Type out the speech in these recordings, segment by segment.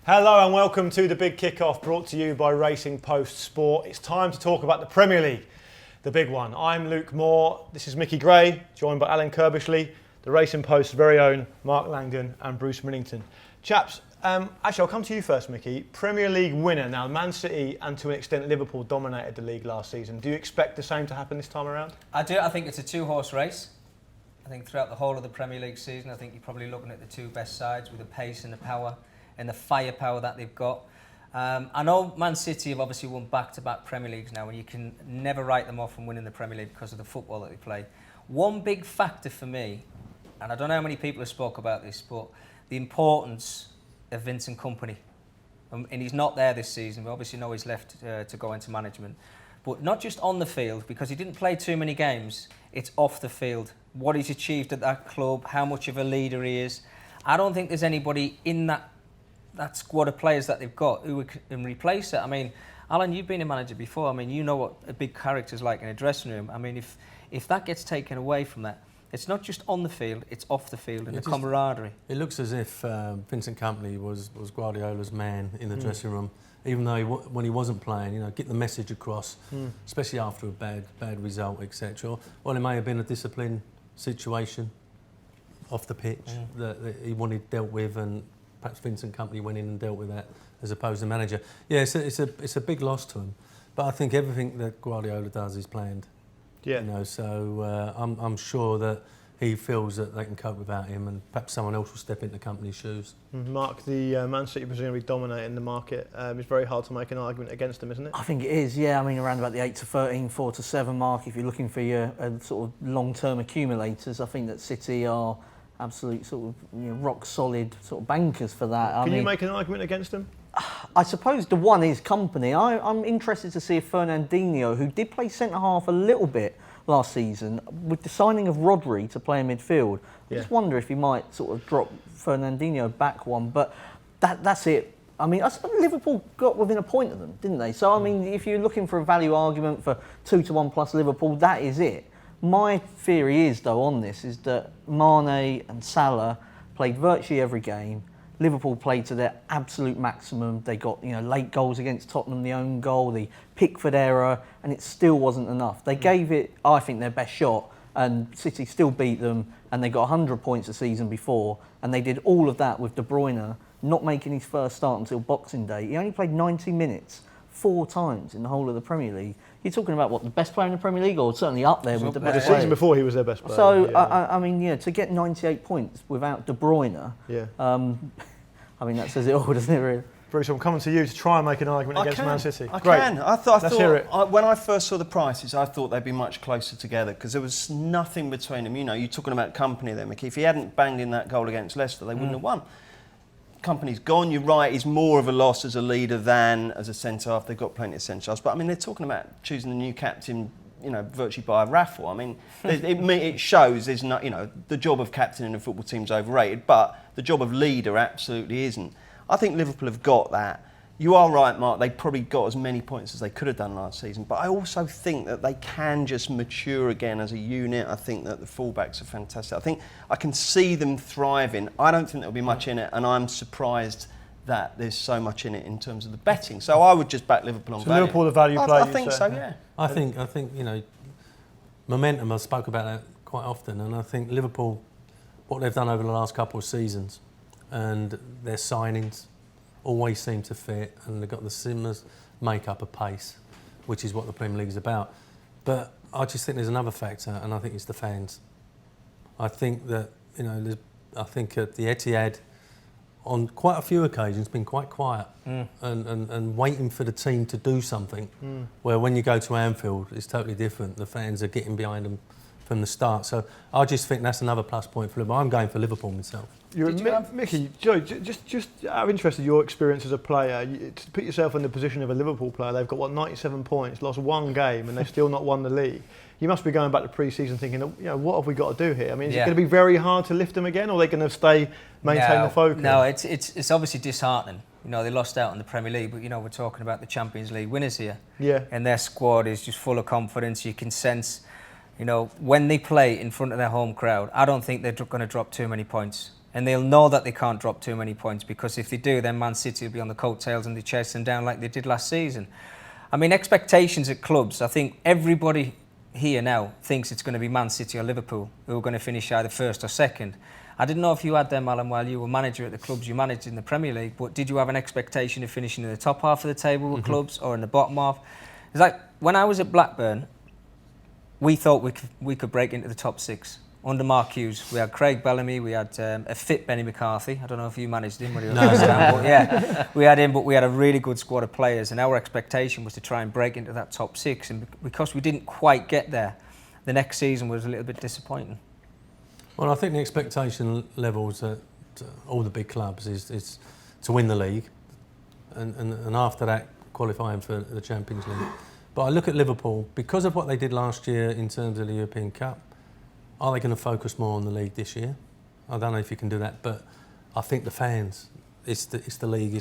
Hello and welcome to the Big Kickoff, brought to you by Racing Post Sport. It's time to talk about the Premier League, the big one. I'm Luke Moore, this is Mickey Gray, joined by Alan Kirbishley, the Racing Post's very own Mark Langdon and Bruce Millington. Chaps, actually I'll come to you first, Mickey. Premier League winner. Now Man City and to an extent Liverpool dominated the league last season. Do you expect the same to happen this time around? I do. I think it's a two-horse race. I think throughout the whole of the Premier League season, I think you're probably looking at the two best sides with the pace and the power and the firepower that they've got. I know Man City have obviously won back-to-back Premier Leagues now, and you can never write them off from winning the Premier League because of the football that they play. One big factor for me, and I don't know how many people have spoke about this, but the importance of Vincent Kompany. And he's not there this season. We obviously know he's left to go into management. But not just on the field, because he didn't play too many games, it's off the field. What he's achieved at that club, how much of a leader he is. I don't think there's anybody in that squad of players that they've got who can replace it. I mean, Alan, you've been a manager before. I mean, you know what a big character's like in a dressing room. I mean, if that gets taken away from that, it's not just on the field, it's off the field and the camaraderie. It looks as if Vincent Kompany was Guardiola's man in the dressing room, even though when he wasn't playing, get the message across, especially after a bad result, etc. Well, it may have been a discipline situation off the pitch that he wanted dealt with, and perhaps Vincent Kompany went in and dealt with that as opposed to the manager. Yeah, it's a big loss to him, but I think everything that Guardiola does is planned. Yeah. So I'm sure that he feels that they can cope without him, and perhaps someone else will step into Kompany's shoes. Mark, the Man City presumably dominating the market. It's very hard to make an argument against them, isn't it? I think it is, yeah. I mean, around about the 8 to 13, 4 to 7 mark, if you're looking for your sort of long-term accumulators, I think that City are absolute sort of rock solid sort of bankers for that. Can you make an argument against them? I suppose the one is Kompany. I'm interested to see if Fernandinho, who did play centre-half a little bit last season, with the signing of Rodri to play in midfield, I just wonder if he might sort of drop Fernandinho back one, but that's it. I mean, Liverpool got within a point of them, didn't they? So, I mean, if you're looking for a value argument for 2-1 plus Liverpool, that is it. My theory is, though, on this, is that Mane and Salah played virtually every game. Liverpool played to their absolute maximum. They got late goals against Tottenham, the own goal, the Pickford error, and it still wasn't enough. They gave it, I think, their best shot, and City still beat them, and they got 100 points the season before, and they did all of that with De Bruyne not making his first start until Boxing Day. He only played 90 minutes 4 times in the whole of the Premier League. You're talking about what, the best player in the Premier League, or certainly up there with the best player? The season before he was their best player. So I mean, to get 98 points without De Bruyne, I mean, that says it all, doesn't it, really? Bruce, I'm coming to you to try and make an argument against Man City. I can. I thought when I first saw the prices, I thought they'd be much closer together because there was nothing between them. You're talking about Kompany there, Mickey. If he hadn't banged in that goal against Leicester, they wouldn't have won. Kompany's gone. You're right. He's more of a loss as a leader than as a centre half. They've got plenty of centre halves, but I mean, they're talking about choosing the new captain, virtually by a raffle. I mean, it shows there's not, the job of captain in a football team's overrated, but the job of leader absolutely isn't. I think Liverpool have got that. You are right, Mark. They probably got as many points as they could have done last season, but I also think that they can just mature again as a unit. I think that the fullbacks are fantastic. I think I can see them thriving. I don't think there'll be much in it, and I'm surprised that there's so much in it in terms of the betting. So I would just back Liverpool on value. Liverpool the value play. I think so, yeah. I think momentum. I spoke about that quite often, and I think Liverpool, what they've done over the last couple of seasons, and their signings always seem to fit, and they've got the similar make-up of pace, which is what the Premier League is about. But I just think there's another factor, and I think it's the fans. I think that I think at the Etihad, on quite a few occasions, been quite quiet and waiting for the team to do something. Where when you go to Anfield, it's totally different. The fans are getting behind them from the start. So I just think that's another plus point for Liverpool. I'm going for Liverpool myself. Mickey, Joe, just out of interest in your experience as a player, to put yourself in the position of a Liverpool player, they've got 97 points, lost 1 game, and they've still not won the league. You must be going back to pre-season thinking, what have we got to do here? I mean, is it going to be very hard to lift them again, or are they going to maintain the focus? No, it's obviously disheartening. They lost out in the Premier League, but we're talking about the Champions League winners here. Yeah. And their squad is just full of confidence. You can sense, when they play in front of their home crowd, I don't think they're going to drop too many points. And they'll know that they can't drop too many points, because if they do, then Man City will be on the coattails and they chase them down like they did last season. I mean, expectations at clubs, I think everybody here now thinks it's going to be Man City or Liverpool who are going to finish either first or second. I didn't know if you had them, Alan, while you were manager at the clubs you managed in the Premier League, but did you have an expectation of finishing in the top half of the table with clubs or in the bottom half? It's like, when I was at Blackburn, we thought we could break into the top 6. Under Mark Hughes, we had Craig Bellamy, we had a fit Benny McCarthy. I don't know if you managed him when he was last time, but yeah, we had him, but we had a really good squad of players, and our expectation was to try and break into that top 6. And because we didn't quite get there, the next season was a little bit disappointing. Well, I think the expectation levels at all the big clubs is to win the league, and after that, qualifying for the Champions League. But I look at Liverpool, because of what they did last year in terms of the European Cup. Are they going to focus more on the league this year? I don't know if you can do that, but I think the fans, it's the league.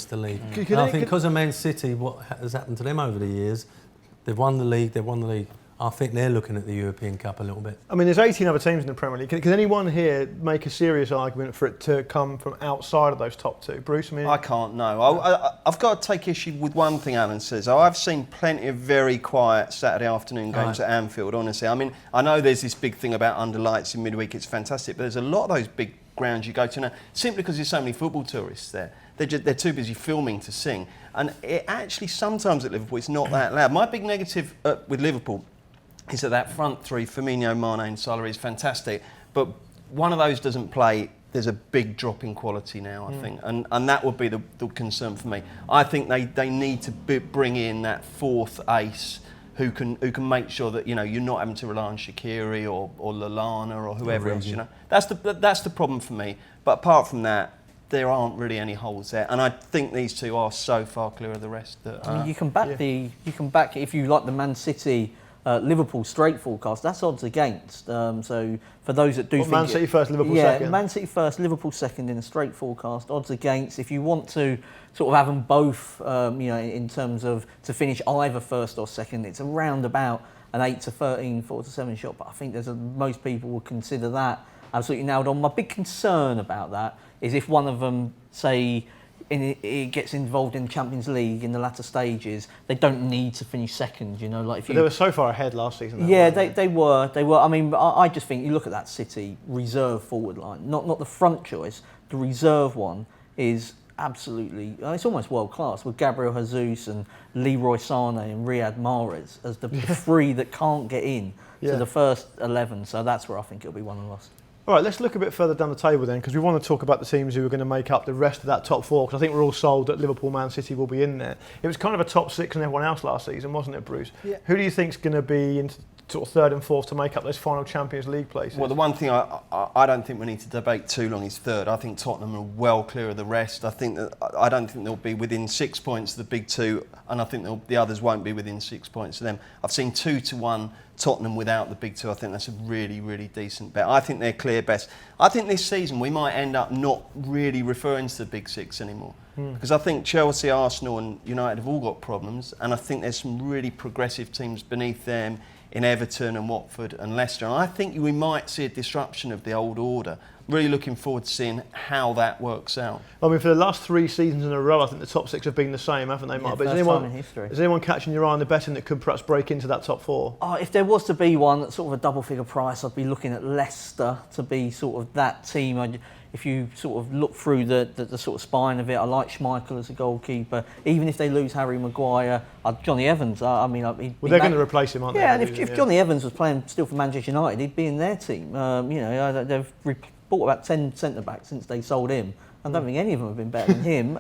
And I think because of Man City, what has happened to them over the years, they've won the league. I think they're looking at the European Cup a little bit. I mean, there's 18 other teams in the Premier League. Can anyone here make a serious argument for it to come from outside of those top 2? Bruce, I mean... I can't know. I've got to take issue with one thing Alan says. I've seen plenty of very quiet Saturday afternoon games at Anfield, honestly. I mean, I know there's this big thing about under lights in midweek, it's fantastic, but there's a lot of those big grounds you go to now, simply because there's so many football tourists there. They're too busy filming to sing. And it actually, sometimes at Liverpool, it's not that loud. My big negative with Liverpool is that front 3, Firmino, Mane and Salah, is fantastic, but one of those doesn't play. There's a big drop in quality now, I think, and that would be the concern for me. I think they need to bring in that 4th ace who can make sure that, you know, you're not having to rely on Shaqiri or Lallana or whoever else. You know, that's the problem for me. But apart from that, there aren't really any holes there, and I think these two are so far clear of the rest that I mean, you can back if you like the Man City. Liverpool straight forecast, that's odds against. So for those that do think... Man City first, Liverpool second? Yeah, Man City first, Liverpool second in a straight forecast, odds against. If you want to sort of have them both, you know, in terms of to finish either first or second, it's around about an 8 to 13, 4 to 7 shot, but I think most people would consider that absolutely nailed on. My big concern about that is if one of them, say, it gets involved in the Champions League in the latter stages, they don't need to finish second, you know. Like they were so far ahead last season. Yeah, they were. I mean, I just think you look at that City reserve forward line, not the front choice, the reserve one is absolutely, it's almost world class with Gabriel Jesus and Leroy Sane and Riyad Mahrez as the 3 that can't get in to the first 11. So that's where I think it'll be won and lost. All right, let's look a bit further down the table then, because we want to talk about the teams who are going to make up the rest of that top 4, because I think we're all sold that Liverpool, Man City will be in there. It was kind of a top 6 and everyone else last season, wasn't it, Bruce? Yeah. Who do you think's going to be in sort of 3rd and 4th to make up those final Champions League places? Well, the one thing I don't think we need to debate too long is 3rd. I think Tottenham are well clear of the rest. I don't think they'll be within 6 points of the big 2, and I think the others won't be within 6 points of them. I've seen 2-1 Tottenham without the big 2. I think that's a really, really decent bet. I think they're clear best. I think this season we might end up not really referring to the big 6 anymore, because I think Chelsea, Arsenal and United have all got problems, and I think there's some really progressive teams beneath them in Everton and Watford and Leicester. And I think we might see a disruption of the old order. Really looking forward to seeing how that works out. I mean, for the last 3 seasons in a row, I think the top 6 have been the same, haven't they, Mark? But is anyone catching your eye on the betting that could perhaps break into that top 4? If there was to be one at sort of a double-figure price, I'd be looking at Leicester to be sort of that team. If you sort of look through the sort of spine of it, I like Schmeichel as a goalkeeper. Even if they lose Harry Maguire, Johnny Evans, I mean... Well, they're going to replace him, aren't they? Yeah, and if Johnny Evans was playing still for Manchester United, he'd be in their team. You know, they've bought about 10 centre-backs since they sold him. I don't think any of them have been better than him.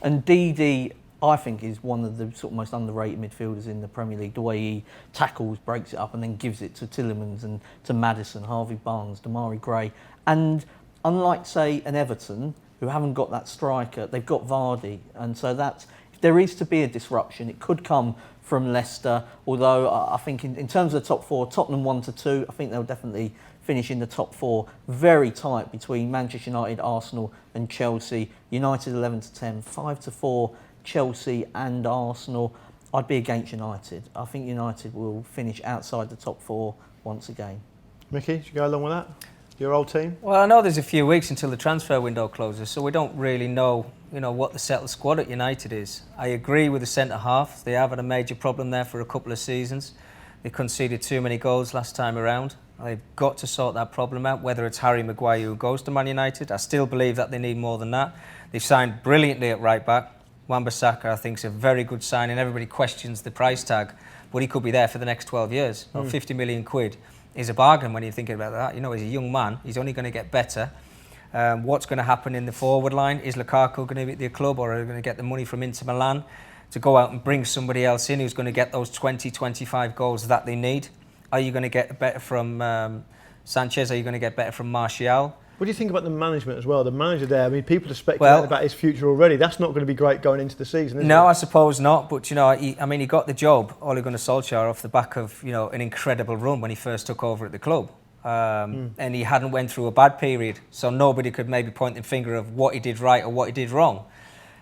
And Didi, I think, is one of the sort of most underrated midfielders in the Premier League. The way he tackles, breaks it up and then gives it to Tielemans and to Maddison, Harvey Barnes, Damari Gray. And unlike, say, an Everton, who haven't got that striker, they've got Vardy. And so that's, if there is to be a disruption, it could come from Leicester. Although I think in terms of the top 4, Tottenham 1 to 2, I think they'll definitely finish in the top 4. Very tight between Manchester United, Arsenal and Chelsea. United 11 to 10, 5 to 4, Chelsea and Arsenal. I'd be against United. I think United will finish outside the top 4 once again. Mickey, should you go along with that? your old team? Well, I know there's a few weeks until the transfer window closes, so we don't really know, what the settled squad at United is. I agree with the centre half. They have had a major problem there for a couple of seasons. They conceded too many goals last time around. They've got to sort that problem out, whether it's Harry Maguire who goes to Man United. I still believe that they need more than that. They've signed brilliantly at right back. Wan-Bissaka, I think, is a very good signing. Everybody questions the price tag, but he could be there for the next 12 years. 50 million quid is a bargain when you're thinking about that. He's a young man. He's only going to get better. What's going to happen in the forward line? Is Lukaku going to be at the club, or are they going to get the money from Inter Milan to go out and bring somebody else in who's going to get those 20, 25 goals that they need? Are you going to get better from Sanchez? Are you going to get better from Martial? What do you think about the management as well? The manager there, I mean, people are speculating about his future already. That's not going to be great going into the season, is it? No, I suppose not. But, he got the job, Ole Gunnar Solskjaer, off the back of, an incredible run when he first took over at the club. And he hadn't went through a bad period, so nobody could maybe point the finger of what he did right or what he did wrong.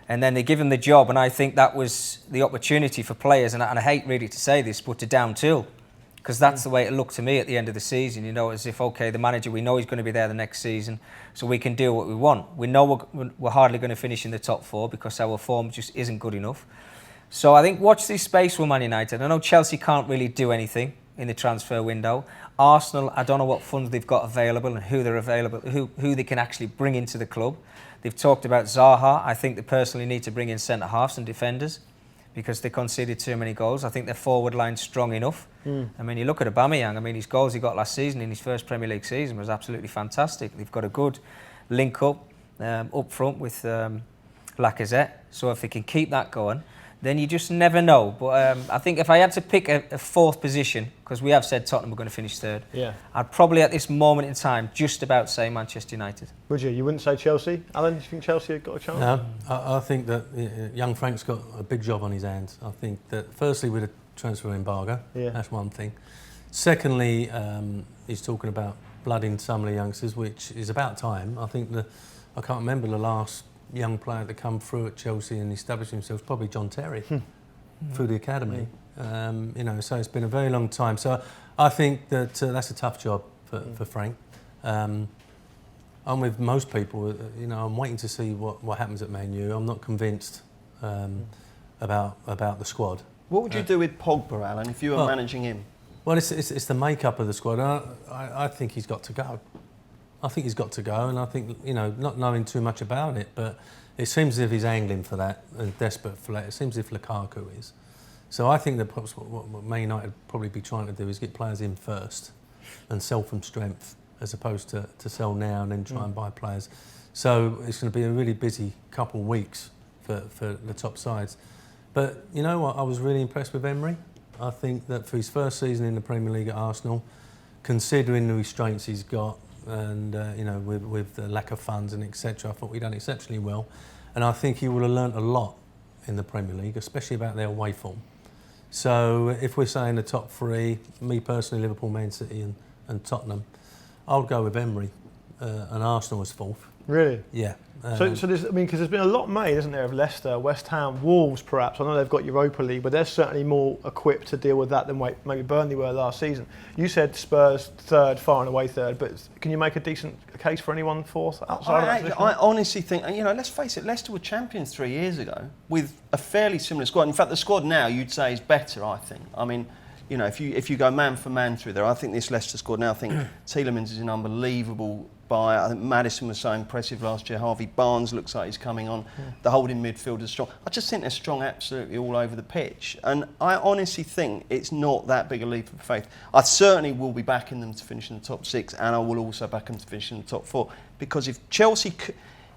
And then they give him the job, and I think that was the opportunity for players, and I hate really to say this, but to down tool. Because that's the way it looked to me at the end of the season, as if, okay, the manager, we know he's going to be there the next season, so we can do what we want. We know we're hardly going to finish in the top 4 because our form just isn't good enough. So I think watch this space with Man United. I know Chelsea can't really do anything in the transfer window. Arsenal, I don't know what funds they've got available and who they're available, who they can actually bring into the club. They've talked about Zaha. I think they personally need to bring in centre-halves and defenders, because they conceded too many goals. I think their forward line's strong enough. I mean, you look at AUBAMEYANG, his goals he got last season in his first Premier League season was absolutely fantastic. They've got a good link-up front with Lacazette. So if they can keep that going, then you just never know. But I think if I had to pick a 4th position, because we have said Tottenham were going to finish 3rd, I'd probably at this moment in time just about say Manchester United. Would you? You wouldn't say Chelsea? Alan, do you think Chelsea have got a chance? No, I think that young Frank's got a big job on his hands. I think that firstly with a transfer embargo, that's one thing. Secondly, he's talking about blooding some of the youngsters, which is about time. I think I can't remember the last young player to come through at Chelsea and establish himself, probably John Terry, through the academy. So it's been a very long time. So I think that that's a tough job for Frank. I'm with most people. I'm waiting to see what happens at Man U. I'm not convinced about the squad. What would you do with Pogba, Alan, if you were managing him? Well, it's the makeup of the squad. I think he's got to go. I think he's got to go, and I think, not knowing too much about it, but it seems as if he's angling for that and desperate for that. It seems as if Lukaku is. So I think that perhaps what Man United would probably be trying to do is get players in first and sell from strength, as opposed to sell now and then try and buy players. So it's going to be a really busy couple of weeks for the top sides. But you know what? I was really impressed with Emery. I think that for his first season in the Premier League at Arsenal, considering the restraints he's got, and with the lack of funds and etc., I thought we'd done exceptionally well, and I think he would have learnt a lot in the Premier League, especially about their away form. So if we're saying the top 3, me personally, Liverpool, Man City and Tottenham, I'll go with Emery, and Arsenal as 4th. Really? Yeah. So there's, because there's been a lot made, isn't there, of Leicester, West Ham, Wolves perhaps. I know they've got Europa League, but they're certainly more equipped to deal with that than maybe Burnley were last season. You said Spurs 3rd, far and away 3rd, but can you make a decent case for anyone 4th outside of that? I honestly think, let's face it, Leicester were champions 3 years ago with a fairly similar squad. In fact, the squad now you'd say is better, I think. I mean, if you go man for man through there, I think this Leicester squad now, I think Tielemans is an unbelievable buyer. I think Maddison was so impressive last year. Harvey Barnes looks like he's coming on. The holding midfield is strong. I just think they're strong absolutely all over the pitch. And I honestly think it's not that big a leap of faith. I certainly will be backing them to finish in the top 6, and I will also back them to finish in the top 4. Because if Chelsea,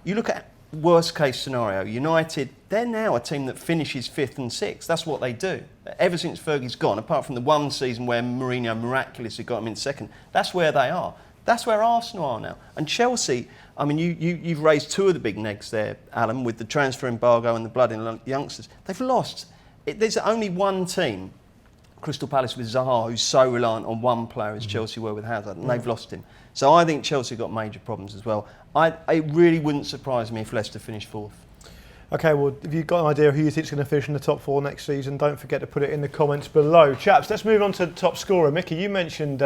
you look at worst case scenario, United, they're now a team that finishes 5th and 6th. That's what they do. Ever since Fergie's gone, apart from the one season where Mourinho miraculously got them in 2nd, that's where they are. That's where Arsenal are now. And Chelsea, I mean, you've raised 2 of the big negs there, Alan, with the transfer embargo and the blood in youngsters. They've lost. There's only one team, Crystal Palace with Zaha, who's so reliant on one player as Chelsea were with Hazard, and they've lost him. So I think Chelsea got major problems as well. It really wouldn't surprise me if Leicester finished 4th. Okay, well, if you've got an idea of who you think is going to finish in the top 4 next season, don't forget to put it in the comments below. Chaps, let's move on to the top scorer. Mickey, you mentioned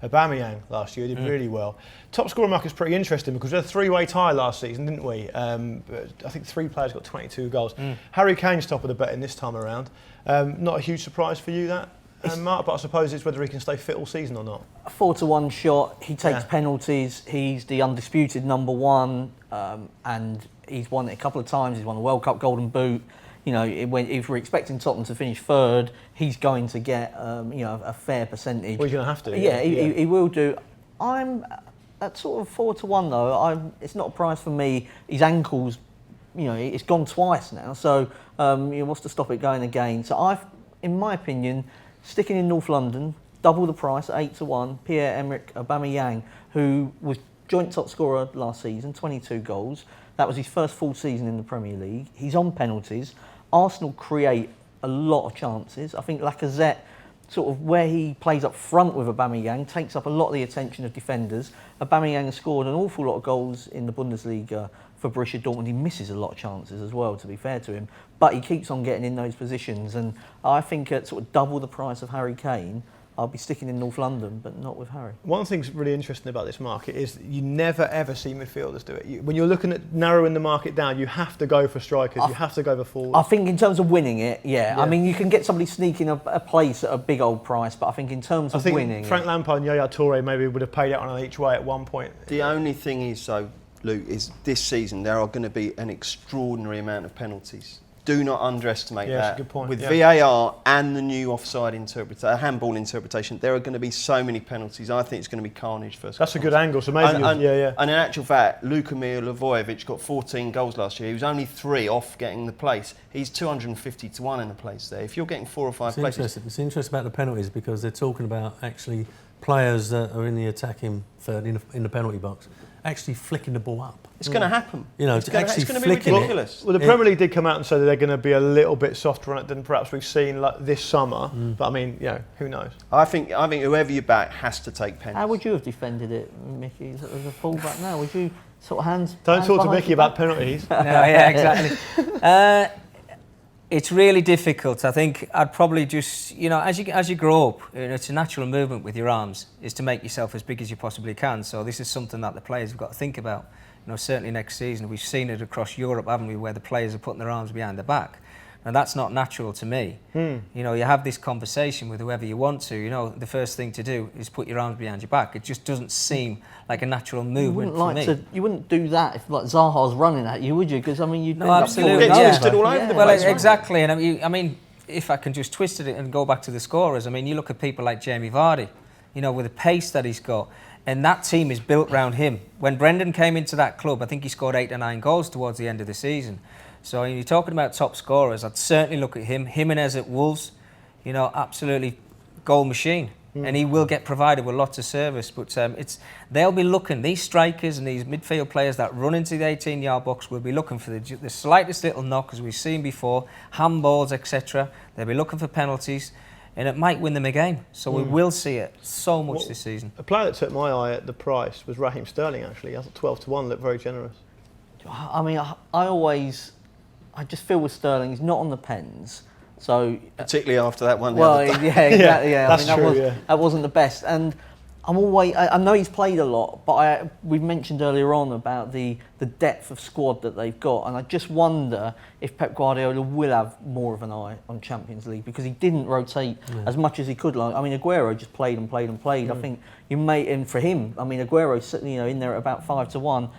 Aubameyang last year, did really well. Top scorer market is pretty interesting because we had a three-way tie last season, didn't we? I think 3 players got 22 goals. Harry Kane's top of the betting this time around. Not a huge surprise for you, that, Mark, but I suppose it's whether he can stay fit all season or not. A 4-1 shot. He takes penalties. He's the undisputed number one, and he's won it a couple of times. He's won the World Cup Golden Boot. You know, if we're expecting Tottenham to finish third, he's going to get a fair percentage. Well, he's going to have to. Yeah, he will do. I'm at sort of 4-1 though. It's not a price for me. His ankles, it's gone twice now. So what's to stop it going again? So in my opinion, sticking in North London, double the price at 8-1. Pierre-Emerick Aubameyang, who was joint top scorer last season, 22 goals. That was his first full season in the Premier League. He's on penalties. Arsenal create a lot of chances. I think Lacazette, sort of where he plays up front with Aubameyang, takes up a lot of the attention of defenders. Aubameyang has scored an awful lot of goals in the Bundesliga for Borussia Dortmund. He misses a lot of chances as well, to be fair to him, but he keeps on getting in those positions. And I think at sort of double the price of Harry Kane, I'll be sticking in North London, but not with Harry. One thing that's really interesting about this market is you never ever see midfielders do it. When you're looking at narrowing the market down, you have to go for strikers, you have to go for forwards. I think in terms of winning it, yeah. I mean, you can get somebody sneaking a place at a big old price, but I think in terms of winning... Frank Lampard and Yaya Toure maybe would have paid out on each way at one point. The only thing is, though, Luke, is this season there are going to be an extraordinary amount of penalties. Do not underestimate that. That's a good point. With VAR and the new offside handball interpretation, there are going to be so many penalties. I think it's going to be carnage first. That's a good angle. So maybe, and in actual fact, Lukamir Livojevic got 14 goals last year. He was only 3 off getting the place. He's 250-1 in the place there. If you're getting 4 or 5 places, it's interesting about the penalties because they're talking about actually players that are in the attacking third in the penalty box actually flicking the ball up. It's going to happen. It's going to be ridiculous. Well, the Premier League did come out and say that they're going to be a little bit softer on it than perhaps we've seen this summer. But I mean, who knows? I think whoever you back has to take penalties. How would you have defended it, Mickey, as a fullback now? Would you sort of hands... Don't talk to Mickey about penalties. No, yeah, exactly. It's really difficult. I think I'd probably just, as you grow up, it's a natural movement with your arms, is to make yourself as big as you possibly can. So this is something that the players have got to think about. Certainly next season, we've seen it across Europe, haven't we, where the players are putting their arms behind their back. And that's not natural to me. You have this conversation with whoever you want to. The first thing to do is put your arms behind your back. It just doesn't seem like a natural movement for me. You wouldn't do that if Zaha's running at you, would you? Because you'd absolutely get twisted all over the place. Well, exactly. And I mean, if I can just twist it and go back to the scorers, you look at people like Jamie Vardy, with the pace that he's got. And that team is built around him. When Brendan came into that club, I think he scored 8 or 9 goals towards the end of the season. So when you're talking about top scorers, I'd certainly look at him. Jimenez at Wolves, absolutely goal machine. And he will get provided with lots of service. But they'll be looking, these strikers and these midfield players that run into the 18-yard box will be looking for the slightest little knock, as we've seen before, handballs, etc. They'll be looking for penalties. And it might win them a game. So we will see it so much this season. A player that took my eye at the price was Raheem Sterling, actually. I thought 12-1 looked very generous. I mean, I just feel with Sterling, he's not on the pens. So particularly after that one. Well, yeah, exactly. Yeah, that's true. That wasn't the best. And I know he's played a lot, but we've mentioned earlier on about the depth of squad that they've got, and I just wonder if Pep Guardiola will have more of an eye on Champions League because he didn't rotate as much as he could. Aguero just played and played and played. I think and for him, Aguero's in there at about 5-1.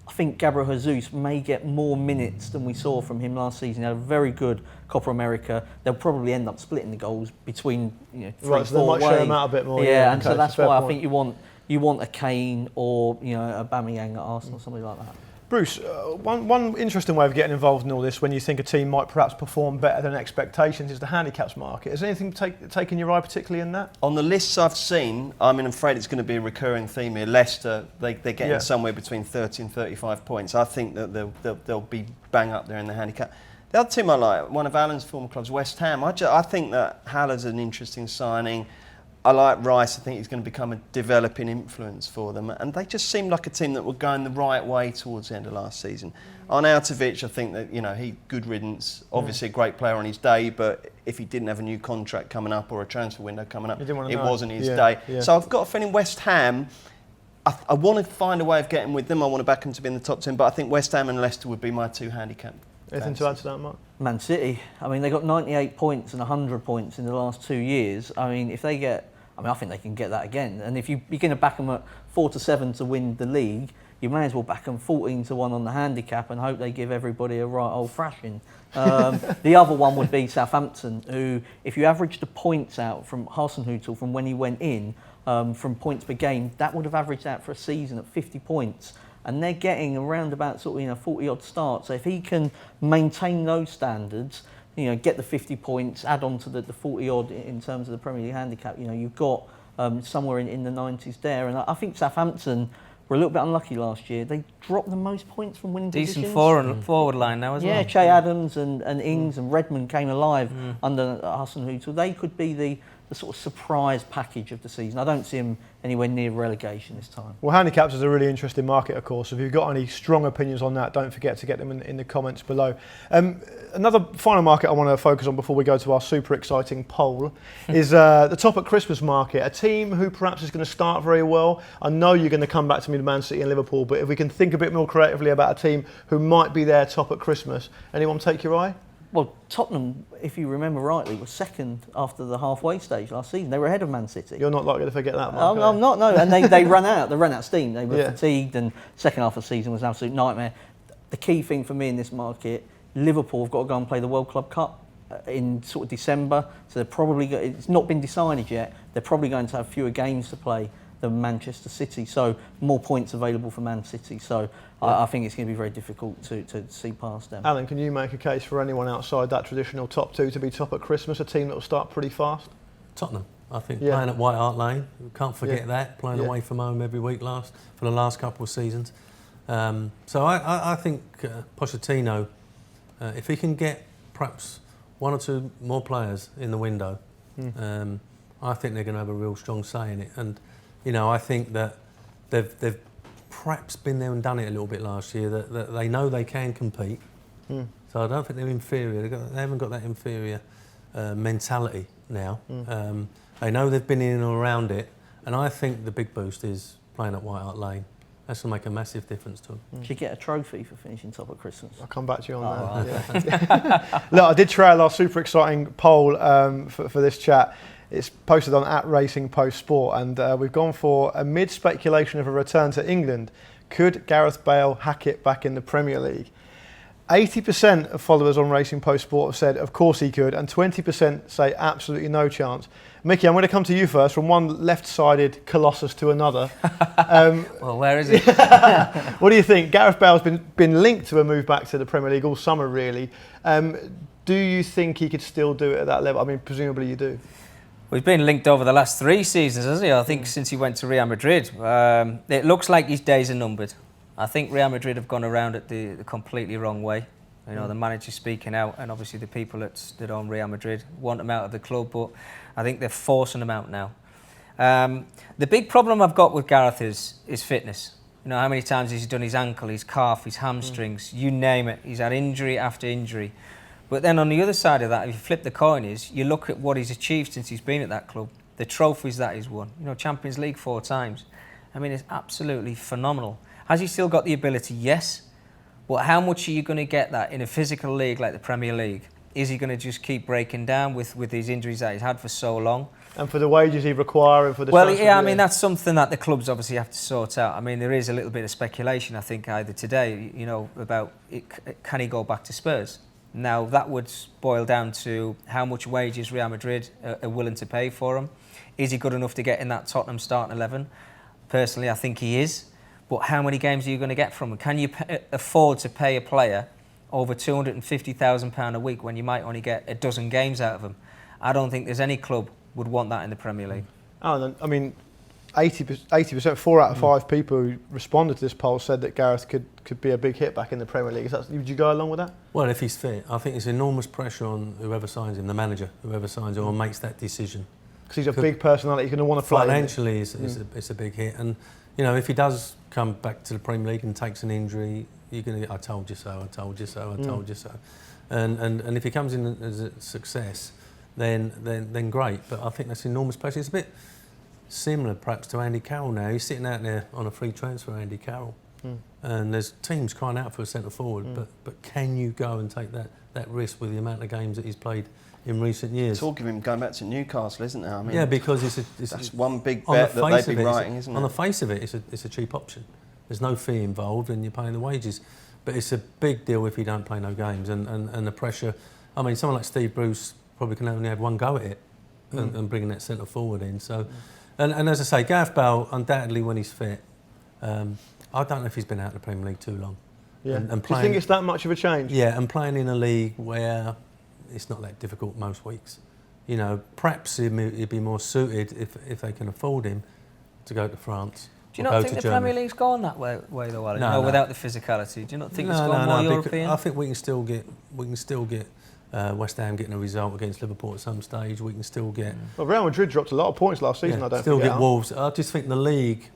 I think Gabriel Jesus may get more minutes than we saw from him last season. He had a very good Copa America. They'll probably end up splitting the goals between 3-4 so they might share him out a bit more. Yeah, and so that's why I think you want a Kane or a Aubameyang at Arsenal, something like that. Bruce, one interesting way of getting involved in all this when you think a team might perhaps perform better than expectations is the handicaps market. Is there anything taking your eye particularly in that? On the lists I've seen, I'm afraid it's going to be a recurring theme here. Leicester, they're getting somewhere between 30 and 35 points. I think that they'll be bang up there in the handicap. The other team I like, one of Alan's former clubs, West Ham. I think that Haller's an interesting signing. I like Rice. I think he's going to become a developing influence for them. And they just seemed like a team that were going the right way towards the end of last season. Arnautovic, I think that, he good riddance. Obviously a great player on his day, but if he didn't have a new contract coming up or a transfer window coming up, it wasn't his day. Yeah. So I've got a feeling West Ham, I want to find a way of getting with them. I want to back them to be in the top 10, but I think West Ham and Leicester would be my 2 handicap. Anything to add to that, Mark? Man City, I mean, they got 98 points and 100 points in the last 2 years. I mean, if they get, I think they can get that again. And if you're going to back them at 4-7 to win the league, you may as well back them 14-1 on the handicap and hope they give everybody a right old thrashing. The other one would be Southampton, who, if you average the points out from Hasenhüttl from when he went in, from points per game, that would have averaged out for a season at 50 points. And they're getting around about 40 odd starts. So if he can maintain those standards, get the 50 points, add on to the 40 odd in terms of the Premier League handicap, you've got somewhere in the 90s there. And I think Southampton were a little bit unlucky last year. They dropped the most points from winning positions. Decent forward line now as well. Yeah, Che Adams and Ings and Redmond came alive under Hasenhüttl. They could be the sort of surprise package of the season. I don't see them anywhere near relegation this time. Well, handicaps is a really interesting market, of course. If you've got any strong opinions on that, don't forget to get them in the comments below. Another final market I want to focus on before we go to our super exciting poll is the top at Christmas market. A team who perhaps is going to start very well. I know you're going to come back to me to Man City and Liverpool, but if we can think a bit more creatively about a team who might be there top at Christmas, anyone take your eye? Well, Tottenham, if you remember rightly, was second after the halfway stage last season. They were ahead of Man City. You're not likely to forget that, Mark. I'm not, no. And they ran out. They ran out of steam. They were fatigued, and second half of the season was an absolute nightmare. The key thing for me in this market, Liverpool have got to go and play the World Club Cup in sort of December. So they're probably, it's not been decided yet. They're probably going to have fewer games to play than Manchester City. So more points available for Man City. So I think it's going to be very difficult to see past them. Alan, can you make a case for anyone outside that traditional top 2 to be top at Christmas, a team that will start pretty fast? Tottenham, I think, playing at White Hart Lane, we can't forget that, playing away from home every week for the last couple of seasons. So I think Pochettino, if he can get perhaps 1 or 2 more players in the window, I think they're going to have a real strong say in it. And, I think that they've perhaps been there and done it a little bit last year, that they know they can compete. So I don't think they're inferior. They haven't got that inferior mentality now. They know they've been in and around it, and I think the big boost is playing at White Hart Lane. That's going to make a massive difference to them. Should you get a trophy for finishing top at Christmas? I'll come back to you on that. Yeah. Look, I did trail our super exciting poll for this chat. It's posted on @RacingPostSport, and we've gone for, amid speculation of a return to England, could Gareth Bale hack it back in the Premier League? 80% of followers on Racing Post Sport have said, of course he could, and 20% say absolutely no chance. Mickey, I'm going to come to you first, from one left-sided colossus to another. Well, where is he? What do you think? Gareth Bale's been linked to a move back to the Premier League all summer, really. Do you think he could still do it at that level? I mean, presumably you do. Well, he's been linked over the last 3 seasons, hasn't he? I think since he went to Real Madrid. It looks like his days are numbered. I think Real Madrid have gone around it the completely wrong way. The manager speaking out, and obviously the people that own Real Madrid want him out of the club, but I think they're forcing him out now. The big problem I've got with Gareth is fitness. How many times has he done his ankle, his calf, his hamstrings, you name it. He's had injury after injury. But then on the other side of that, if you flip the coin, you look at what he's achieved since he's been at that club, the trophies that he's won. Champions League 4 times. I mean, it's absolutely phenomenal. Has he still got the ability? Yes. But how much are you going to get that in a physical league like the Premier League? Is he going to just keep breaking down with these injuries that he's had for so long? And for the wages he requires and for the... Well, yeah, I mean, that's something that the clubs obviously have to sort out. I mean, there is a little bit of speculation, I think, either today, about can he go back to Spurs? Now, that would boil down to how much wages Real Madrid are willing to pay for him. Is he good enough to get in that Tottenham starting 11? Personally, I think he is. But how many games are you going to get from him? Can you afford to pay a player over £250,000 a week when you might only get a dozen games out of him? I don't think there's any club would want that in the Premier League. Oh, I mean, 80%, 4 out of 5 people who responded to this poll said that Gareth could be a big hit back in the Premier League. Would you go along with that? Well, if he's fit, I think there's enormous pressure on whoever signs him, the manager, whoever signs him or makes that decision. Because he's a big personality, he's going to want to play. Financially, it's a big hit. And, you know, if he does come back to the Premier League and takes an injury, you're going to get, I told you so, I told you so, I told you so. And if he comes in as a success, then great. But I think that's enormous pressure. It's a bit similar perhaps to Andy Carroll now. He's sitting out there on a free transfer, Andy Carroll. And there's teams crying out for a centre forward, but can you go and take that risk with the amount of games that he's played in recent years? Talk of him going back to Newcastle, isn't there? I mean, yeah, because that's one big bet that they'd be writing, isn't it? On the face of it, it's a cheap option. There's no fee involved, and you're paying the wages. But it's a big deal if you don't play no games, and the pressure. I mean, someone like Steve Bruce probably can only have one go at it, and bringing that centre forward in. So, and as I say, Gareth Bale undoubtedly when he's fit. I don't know if he's been out of the Premier League too long. Yeah. And Do you think it's that much of a change? Yeah, and playing in a league where it's not that difficult most weeks. You know, perhaps he'd be more suited if they can afford him to go to France. Do you not think the Premier League's gone that way though, Alan? No, without the physicality. Do you not think it's gone more European? I think we can still get West Ham getting a result against Liverpool at some stage. We can still get. Well, Real Madrid dropped a lot of points last season. I don't still forget. Get Wolves. I just think the league.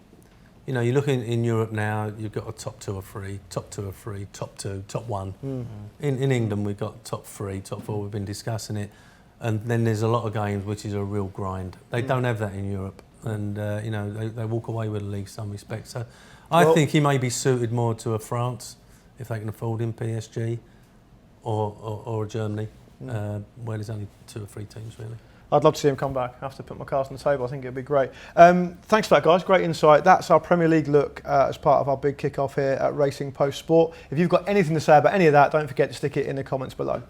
You know, you look in Europe now. You've got a top 2 or 3, top 2 or 3, top 2, top 1. In England, we've got top 3, top 4. We've been discussing it, and then there's a lot of games which is a real grind. They don't have that in Europe, and you know they walk away with the league in some respects. So, I think he may be suited more to a France if they can afford him, PSG, or Germany, where there's only 2 or 3 teams really. I'd love to see him come back. I have to put my cards on the table. I think it'd be great. Thanks for that, guys. Great insight. That's our Premier League look as part of our big kick-off here at Racing Post Sport. If you've got anything to say about any of that, don't forget to stick it in the comments below.